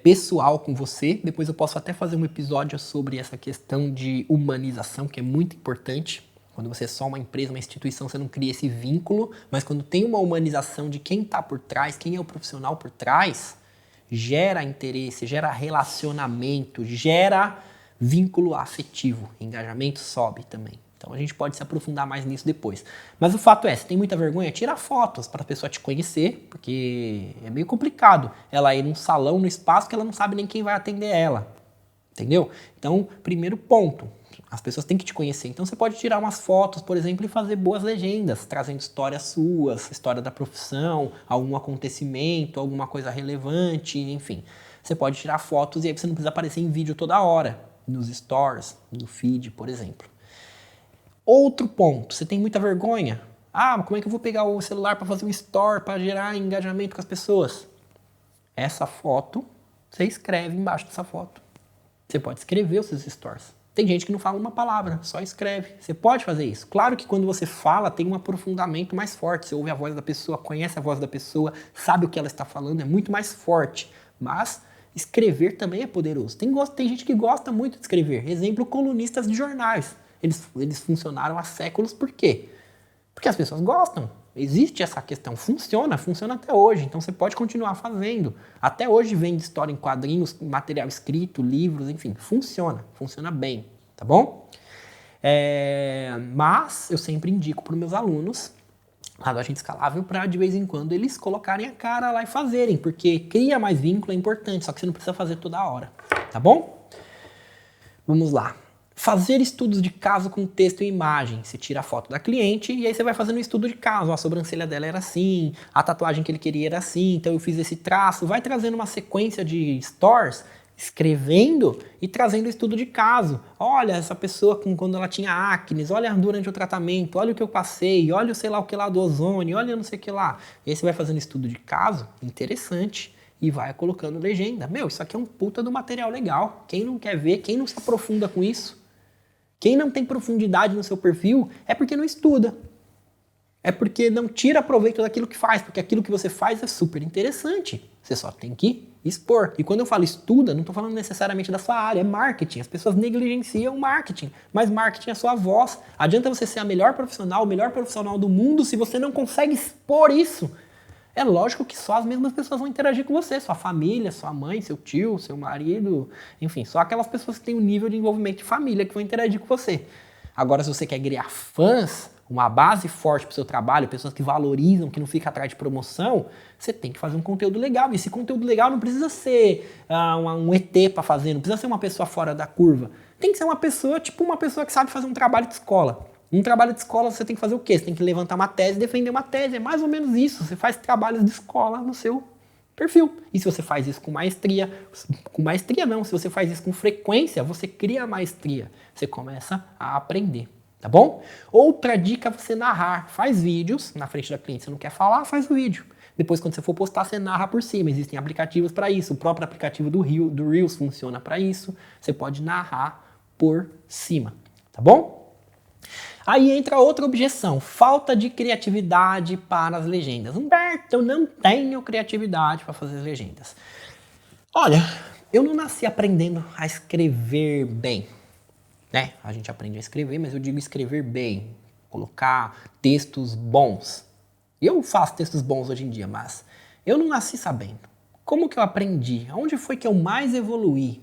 pessoal com você. Depois eu posso até fazer um episódio sobre essa questão de humanização, que é muito importante. Quando você é só uma empresa, uma instituição, você não cria esse vínculo. Mas quando tem uma humanização de quem está por trás, quem é o profissional por trás, gera interesse, gera relacionamento, gera vínculo afetivo. Engajamento sobe também. Então a gente pode se aprofundar mais nisso depois. Mas o fato é, se tem muita vergonha, tira fotos para a pessoa te conhecer, porque é meio complicado ela ir num salão, no espaço, que ela não sabe nem quem vai atender ela. Entendeu? Então, primeiro ponto, as pessoas têm que te conhecer. Então você pode tirar umas fotos, por exemplo, e fazer boas legendas, trazendo histórias suas, história da profissão, algum acontecimento, alguma coisa relevante, enfim. Você pode tirar fotos e aí você não precisa aparecer em vídeo toda hora, nos stories, no feed, por exemplo. Outro ponto, você tem muita vergonha. Ah, mas como é que eu vou pegar o celular para fazer um story, para gerar engajamento com as pessoas? Essa foto, você escreve embaixo dessa foto. Você pode escrever os seus stories. Tem gente que não fala uma palavra, só escreve. Você pode fazer isso. Claro que quando você fala, tem um aprofundamento mais forte. Você ouve a voz da pessoa, conhece a voz da pessoa, sabe o que ela está falando, é muito mais forte. Mas escrever também é poderoso. Tem gente que gosta muito de escrever. Exemplo, colunistas de jornais. Eles funcionaram há séculos, por quê? Porque as pessoas gostam. Existe essa questão, funciona até hoje, então você pode continuar fazendo. Até hoje vende história em quadrinhos, material escrito, livros, enfim, funciona bem, tá bom? Mas eu sempre indico para os meus alunos a do agente escalável para de vez em quando eles colocarem a cara lá e fazerem, porque cria mais vínculo, é importante, só que você não precisa fazer toda hora, tá bom? Vamos lá. Fazer estudos de caso com texto e imagem. Você tira a foto da cliente e aí você vai fazendo um estudo de caso. A sobrancelha dela era assim, a tatuagem que ele queria era assim, então eu fiz esse traço. Vai trazendo uma sequência de stories, escrevendo e trazendo estudo de caso. Olha, essa pessoa quando ela tinha acne, olha durante o tratamento, olha o que eu passei, olha o sei lá o que lá do ozônio, olha não sei o que lá. E aí você vai fazendo estudo de caso, interessante. E vai colocando legenda. Meu, isso aqui é um puta do material legal. Quem não quer ver, quem não se aprofunda com isso, quem não tem profundidade no seu perfil é porque não estuda. É porque não tira proveito daquilo que faz, porque aquilo que você faz é super interessante. Você só tem que expor. E quando eu falo estuda, não estou falando necessariamente da sua área, é marketing. As pessoas negligenciam o marketing, mas marketing é a sua voz. Adianta você ser a melhor profissional, o melhor profissional do mundo, se você não consegue expor isso. É lógico que só as mesmas pessoas vão interagir com você, sua família, sua mãe, seu tio, seu marido, enfim, só aquelas pessoas que têm um nível de envolvimento de família que vão interagir com você. Agora, se você quer criar fãs, uma base forte para o seu trabalho, pessoas que valorizam, que não ficam atrás de promoção, você tem que fazer um conteúdo legal. E esse conteúdo legal não precisa ser um ET para fazer, não precisa ser uma pessoa fora da curva. Tem que ser uma pessoa, tipo uma pessoa que sabe fazer um trabalho de escola. Um trabalho de escola você tem que fazer o quê? Você tem que levantar uma tese e defender uma tese. É mais ou menos isso. Você faz trabalhos de escola no seu perfil. E se você faz isso com maestria não, se você faz isso com frequência, você cria maestria. Você começa a aprender, tá bom? Outra dica é você narrar. Faz vídeos na frente da cliente. Você não quer falar? Faz o vídeo. Depois, quando você for postar, você narra por cima. Existem aplicativos para isso. O próprio aplicativo do Reels funciona para isso. Você pode narrar por cima, tá bom? Aí entra outra objeção, falta de criatividade para as legendas. Humberto, eu não tenho criatividade para fazer as legendas. Olha, eu não nasci aprendendo a escrever bem, né? A gente aprende a escrever, mas eu digo escrever bem, colocar textos bons. Eu faço textos bons hoje em dia, mas eu não nasci sabendo. Como que eu aprendi? Onde foi que eu mais evoluí?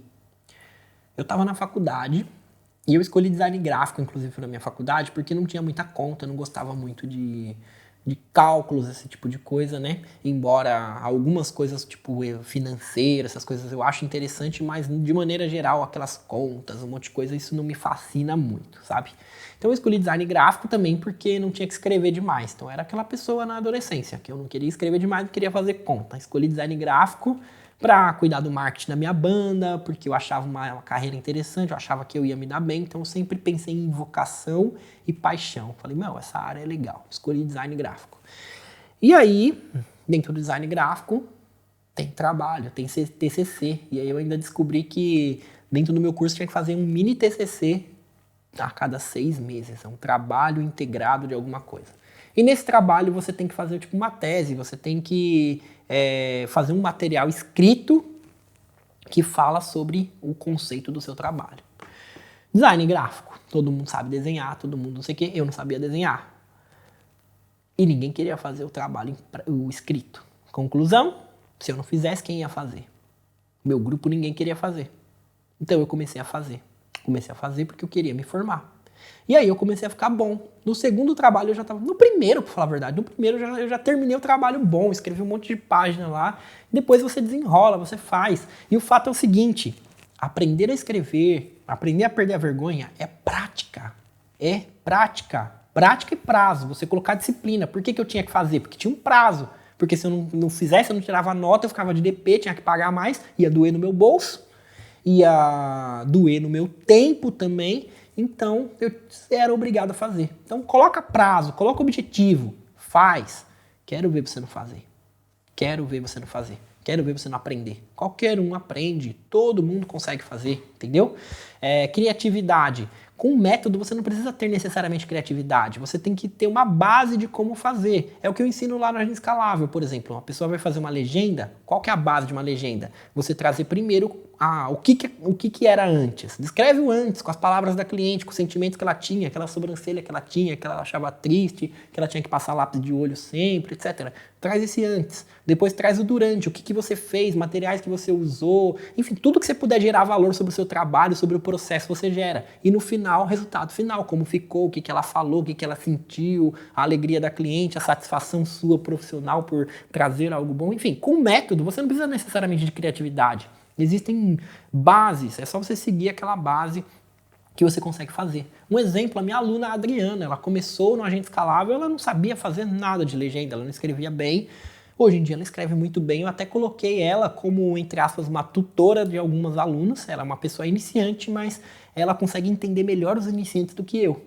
Eu estava na faculdade. E eu escolhi design gráfico, inclusive, na minha faculdade, porque não tinha muita conta, não gostava muito de cálculos, esse tipo de coisa, né? Embora algumas coisas, tipo financeira, essas coisas eu acho interessante, mas de maneira geral, aquelas contas, um monte de coisa, isso não me fascina muito, sabe? Então eu escolhi design gráfico também porque não tinha que escrever demais. Então eu era aquela pessoa na adolescência, que eu não queria escrever demais, não queria fazer conta. Escolhi design gráfico para cuidar do marketing da minha banda, porque eu achava uma carreira interessante, eu achava que eu ia me dar bem, então eu sempre pensei em vocação e paixão. Falei, meu, essa área é legal, escolhi design gráfico. E aí, dentro do design gráfico, tem trabalho, tem TCC, e aí eu ainda descobri que dentro do meu curso tinha que fazer um mini TCC a cada 6 meses, é um trabalho integrado de alguma coisa. E nesse trabalho você tem que fazer tipo uma tese, você tem que fazer um material escrito que fala sobre o conceito do seu trabalho. Design gráfico, todo mundo sabe desenhar, todo mundo não sei o que, eu não sabia desenhar. E ninguém queria fazer o trabalho, o escrito. Conclusão, se eu não fizesse, quem ia fazer? Meu grupo ninguém queria fazer. Então eu comecei a fazer. Comecei a fazer porque eu queria me formar. E aí eu comecei a ficar bom. No segundo trabalho eu já estava... No primeiro, pra falar a verdade, no primeiro eu já terminei o trabalho bom, escrevi um monte de página lá. Depois você desenrola, você faz. E o fato é o seguinte, aprender a escrever, aprender a perder a vergonha é prática. É prática. Prática e prazo. Você colocar disciplina. Por que eu tinha que fazer? Porque tinha um prazo. Porque se eu não fizesse, eu não tirava nota, eu ficava de DP, tinha que pagar mais, ia doer no meu bolso, ia doer no meu tempo também. Então, eu era obrigado a fazer. Então, coloca prazo, coloca objetivo, faz. Quero ver você não fazer. Quero ver você não fazer. Quero ver você não aprender. Qualquer um aprende, todo mundo consegue fazer, entendeu? Criatividade. Com método você não precisa ter necessariamente criatividade, você tem que ter uma base de como fazer. É o que eu ensino lá no Agenda Escalável, por exemplo. Uma pessoa vai fazer uma legenda, qual que é a base de uma legenda? Você trazer primeiro o que era antes. Descreve o antes, com as palavras da cliente, com os sentimentos que ela tinha, aquela sobrancelha que ela tinha, que ela achava triste, que ela tinha que passar lápis de olho sempre, etc. Traz esse antes. Depois traz o durante, o que você fez, materiais que você usou, enfim, tudo que você puder gerar valor sobre o seu trabalho, sobre o processo você gera. E no final, resultado final, como ficou, o que ela falou, o que ela sentiu, a alegria da cliente, a satisfação sua profissional por trazer algo bom. Enfim, com método, você não precisa necessariamente de criatividade. Existem bases, é só você seguir aquela base que você consegue fazer. Um exemplo, a minha aluna Adriana, ela começou no Agenda Escalável, ela não sabia fazer nada de legenda, ela não escrevia bem. Hoje em dia ela escreve muito bem, eu até coloquei ela como, entre aspas, uma tutora de algumas alunos. Ela é uma pessoa iniciante, mas ela consegue entender melhor os iniciantes do que eu,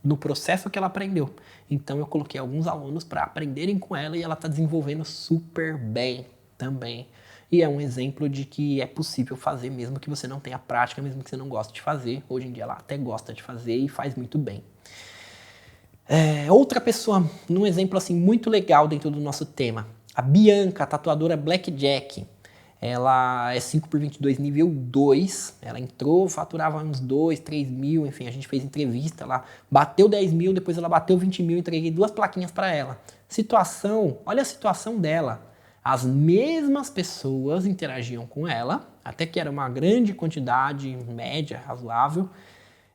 no processo que ela aprendeu. Então eu coloquei alguns alunos para aprenderem com ela e ela está desenvolvendo super bem também. E é um exemplo de que é possível fazer mesmo que você não tenha prática, mesmo que você não goste de fazer. Hoje em dia ela até gosta de fazer e faz muito bem. Outra pessoa, num exemplo assim muito legal dentro do nosso tema, a Bianca, a tatuadora Blackjack. Ela é 5x22 nível 2, ela entrou, faturava uns 2, 3 mil, enfim, a gente fez entrevista, ela bateu 10 mil, depois ela bateu 20 mil, entreguei 2 plaquinhas para ela. Situação, olha a situação dela. As mesmas pessoas interagiam com ela, até que era uma grande quantidade, média, razoável,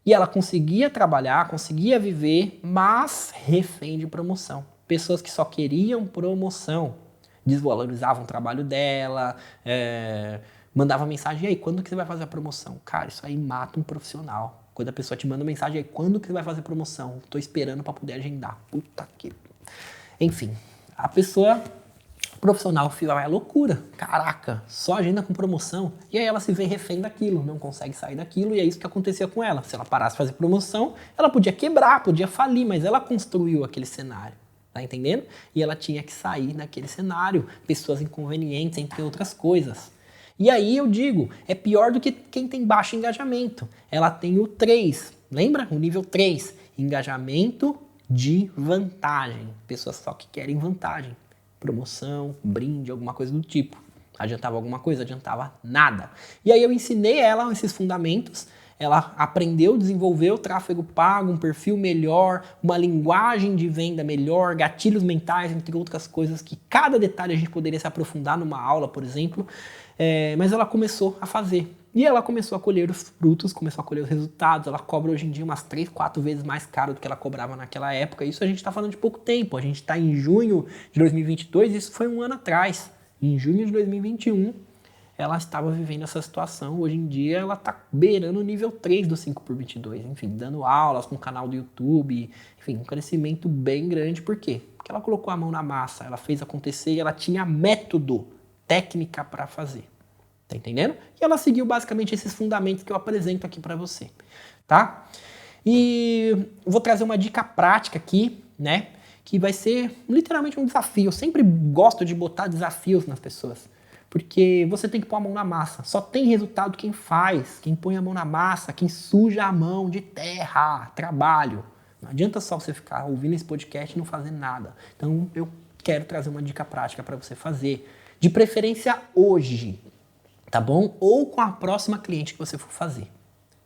e ela conseguia trabalhar, conseguia viver, mas refém de promoção. Pessoas que só queriam promoção, desvalorizavam o trabalho dela, mandava mensagem, e aí, quando que você vai fazer a promoção? Cara, isso aí mata um profissional. Quando a pessoa te manda mensagem, aí, quando que você vai fazer a promoção? Tô esperando para poder agendar. Puta que... Enfim, a pessoa... profissional é loucura, caraca, só agenda com promoção, e aí ela se vê refém daquilo, não consegue sair daquilo, e é isso que acontecia com ela. Se ela parasse de fazer promoção, ela podia quebrar, podia falir, mas ela construiu aquele cenário, tá entendendo? E ela tinha que sair daquele cenário, pessoas inconvenientes, entre outras coisas. E aí eu digo, é pior do que quem tem baixo engajamento. Ela tem o 3, lembra? O nível 3, engajamento de vantagem, pessoas só que querem vantagem. Promoção, brinde, alguma coisa do tipo. Adiantava alguma coisa? Adiantava nada. E aí eu ensinei ela esses fundamentos, ela aprendeu, desenvolveu tráfego pago, um perfil melhor, uma linguagem de venda melhor, gatilhos mentais, entre outras coisas que cada detalhe a gente poderia se aprofundar numa aula, por exemplo, mas ela começou a fazer. E ela começou a colher os frutos, começou a colher os resultados. Ela cobra hoje em dia umas 3, 4 vezes mais caro do que ela cobrava naquela época. Isso a gente está falando de pouco tempo. A gente está em junho de 2022, isso foi um ano atrás. Em junho de 2021, ela estava vivendo essa situação. Hoje em dia, ela está beirando o nível 3 do 5x22. Enfim, dando aulas com o canal do YouTube. Enfim, um crescimento bem grande. Por quê? Porque ela colocou a mão na massa, ela fez acontecer e ela tinha método, técnica para fazer. Tá entendendo? E ela seguiu basicamente esses fundamentos que eu apresento aqui para você, tá? E vou trazer uma dica prática aqui, né? Que vai ser literalmente um desafio. Eu sempre gosto de botar desafios nas pessoas, porque você tem que pôr a mão na massa. Só tem resultado quem faz, quem põe a mão na massa, quem suja a mão de terra, trabalho. Não adianta só você ficar ouvindo esse podcast e não fazer nada. Então eu quero trazer uma dica prática para você fazer, de preferência hoje. Tá bom? Ou com a próxima cliente que você for fazer.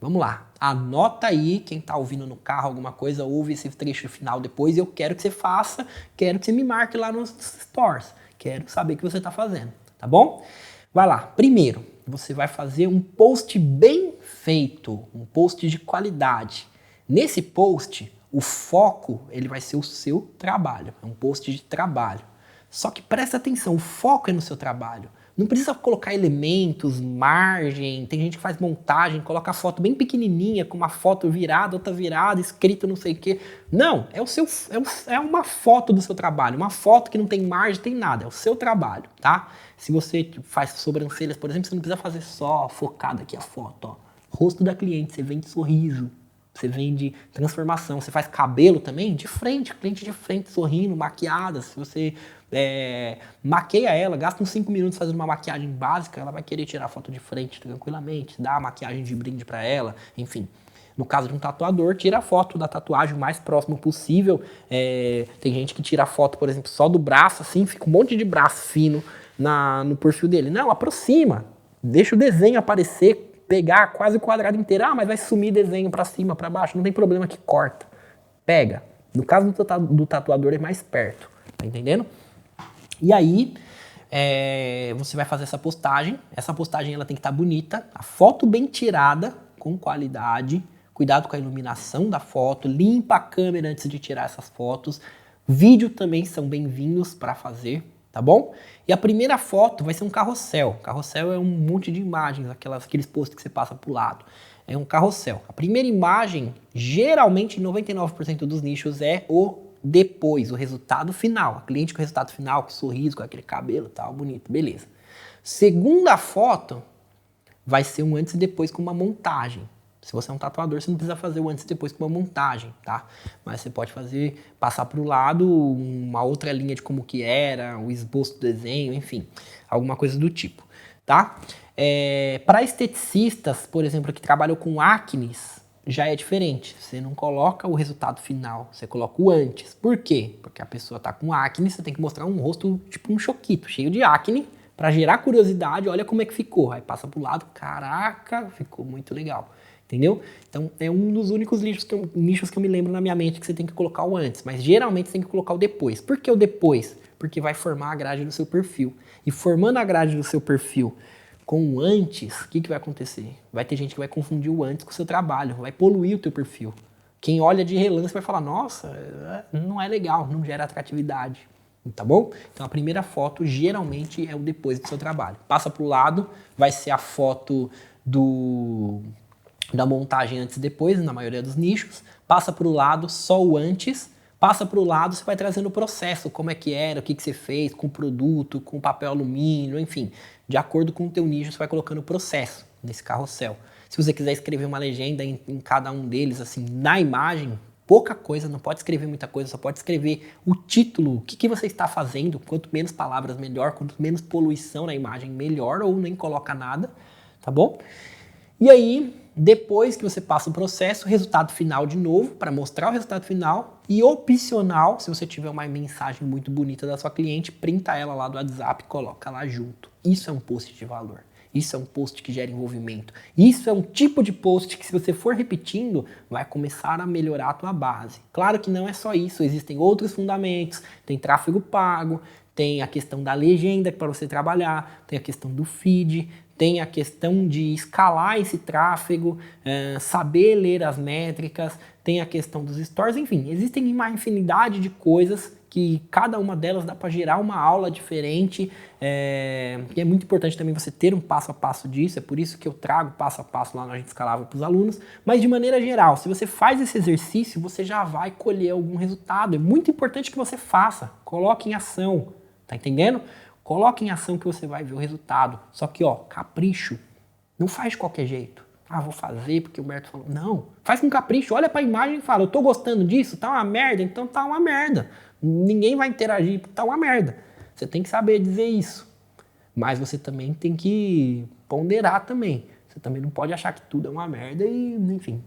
Vamos lá. Anota aí, quem tá ouvindo no carro alguma coisa, ouve esse trecho final depois. Eu quero que você faça, quero que você me marque lá nos stores. Quero saber o que você tá fazendo, tá bom? Vai lá. Primeiro, você vai fazer um post bem feito, um post de qualidade. Nesse post, o foco, ele vai ser o seu trabalho. É um post de trabalho. Só que presta atenção, o foco é no seu trabalho. Não precisa colocar elementos, margem, tem gente que faz montagem, coloca a foto bem pequenininha, com uma foto virada, outra virada, escrito não sei o quê. Não, é uma foto do seu trabalho, uma foto que não tem margem, tem nada, é o seu trabalho, tá? Se você faz sobrancelhas, por exemplo, você não precisa fazer só focado aqui a foto, ó. Rosto da cliente, você vende sorriso, Você vende transformação, você faz cabelo também de frente, cliente de frente, sorrindo, maquiada. Se você maqueia ela, gasta uns 5 minutos fazendo uma maquiagem básica, ela vai querer tirar foto de frente tranquilamente, dá a maquiagem de brinde para ela, enfim. No caso de um tatuador, tira a foto da tatuagem o mais próximo possível. Tem gente que tira a foto, por exemplo, só do braço, assim, fica um monte de braço fino no perfil dele. Não, aproxima, deixa o desenho aparecer, pegar quase o quadrado inteiro. Ah, mas vai sumir desenho pra cima, pra baixo. Não tem problema que corta. Pega. No caso do tatuador é mais perto. Tá entendendo? E aí, você vai fazer essa postagem. Essa postagem ela tem que estar bonita. A foto bem tirada, com qualidade. Cuidado com a iluminação da foto. Limpa a câmera antes de tirar essas fotos. Vídeo também são bem-vindos para fazer. Tá bom? E a primeira foto vai ser um carrossel. Carrossel é um monte de imagens, aqueles posts que você passa pro lado. É um carrossel. A primeira imagem, geralmente, em 99% dos nichos, é o depois, o resultado final. A cliente com o resultado final, com sorriso, com aquele cabelo e tal, bonito, beleza. Segunda foto vai ser um antes e depois com uma montagem. Se você é um tatuador, você não precisa fazer o antes e depois com uma montagem, tá? Mas você pode passar para o lado uma outra linha de como que era, o esboço do desenho, enfim, alguma coisa do tipo, tá? Para esteticistas, por exemplo, que trabalham com acnes, já é diferente. Você não coloca o resultado final, você coloca o antes. Por quê? Porque a pessoa tá com acne, você tem que mostrar um rosto tipo um choquito, cheio de acne, para gerar curiosidade, olha como é que ficou. Aí passa pro lado, caraca, ficou muito legal. Entendeu? Então, é um dos únicos nichos que eu me lembro na minha mente que você tem que colocar o antes. Mas, geralmente, você tem que colocar o depois. Por que o depois? Porque vai formar a grade do seu perfil. E formando a grade do seu perfil com o antes, o que vai acontecer? Vai ter gente que vai confundir o antes com o seu trabalho. Vai poluir o teu perfil. Quem olha de relance vai falar, nossa, não é legal, não gera atratividade. Tá bom? Então, a primeira foto, geralmente, é o depois do seu trabalho. Passa pro lado, vai ser a foto da montagem antes e depois, na maioria dos nichos, passa para o lado só o antes, passa para o lado, você vai trazendo o processo, como é que era, o que você fez com o produto, com papel alumínio, enfim, de acordo com o teu nicho, você vai colocando o processo nesse carrossel. Se você quiser escrever uma legenda em cada um deles, assim, na imagem, pouca coisa, não pode escrever muita coisa, só pode escrever o título, o que você está fazendo, quanto menos palavras, melhor, quanto menos poluição na imagem, melhor, ou nem coloca nada, tá bom? E aí, depois que você passa o processo, resultado final de novo, para mostrar o resultado final. E opcional, se você tiver uma mensagem muito bonita da sua cliente, printa ela lá do WhatsApp e coloca lá junto. Isso é um post de valor. Isso é um post que gera envolvimento. Isso é um tipo de post que, se você for repetindo, vai começar a melhorar a tua base. Claro que não é só isso, existem outros fundamentos, tem tráfego pago, tem a questão da legenda para você trabalhar, tem a questão do feed, tem a questão de escalar esse tráfego, saber ler as métricas, tem a questão dos stories, enfim, existem uma infinidade de coisas que cada uma delas dá para gerar uma aula diferente, e é muito importante também você ter um passo a passo disso, é por isso que eu trago passo a passo lá no Agente Escalável para os alunos, mas de maneira geral, se você faz esse exercício, você já vai colher algum resultado, é muito importante que você faça, coloque em ação, tá entendendo? Coloque em ação que você vai ver o resultado. Só que, capricho. Não faz de qualquer jeito. Ah, vou fazer porque o Humberto falou. Não, faz com capricho. Olha para a imagem e fala, eu tô gostando disso, tá uma merda, então tá uma merda. Ninguém vai interagir porque tá uma merda. Você tem que saber dizer isso. Mas você também tem que ponderar também. Você também não pode achar que tudo é uma merda e, enfim,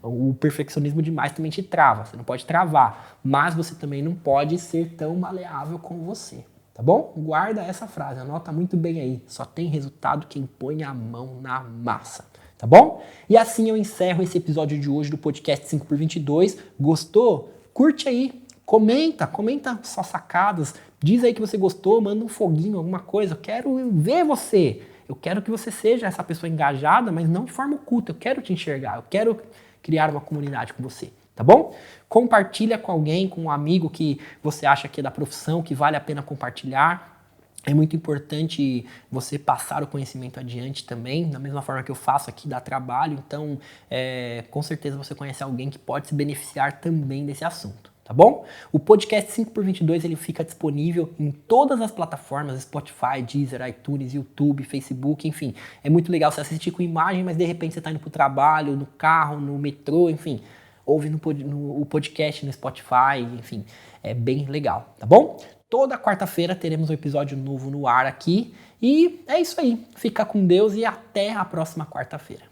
o perfeccionismo demais também te trava. Você não pode travar, mas você também não pode ser tão maleável como você. Tá bom? Guarda essa frase, anota muito bem aí. Só tem resultado quem põe a mão na massa. Tá bom? E assim eu encerro esse episódio de hoje do podcast 5x22. Gostou? Curte aí, comenta suas sacadas. Diz aí que você gostou, manda um foguinho, alguma coisa. Eu quero ver você. Eu quero que você seja essa pessoa engajada, mas não de forma oculta. Eu quero te enxergar, eu quero criar uma comunidade com você. Tá bom? Compartilha com alguém, com um amigo que você acha que é da profissão, que vale a pena compartilhar. É muito importante você passar o conhecimento adiante também, da mesma forma que eu faço aqui, dá trabalho. Então, com certeza você conhece alguém que pode se beneficiar também desse assunto. tá bom? O podcast 5x22 ele fica disponível em todas as plataformas, Spotify, Deezer, iTunes, YouTube, Facebook, enfim. É muito legal você assistir com imagem, mas de repente você está indo para o trabalho, no carro, no metrô, enfim. Ouve o podcast no Spotify, enfim. É bem legal, tá bom? Toda quarta-feira teremos um episódio novo no ar aqui. E é isso aí. Fica com Deus e até a próxima quarta-feira.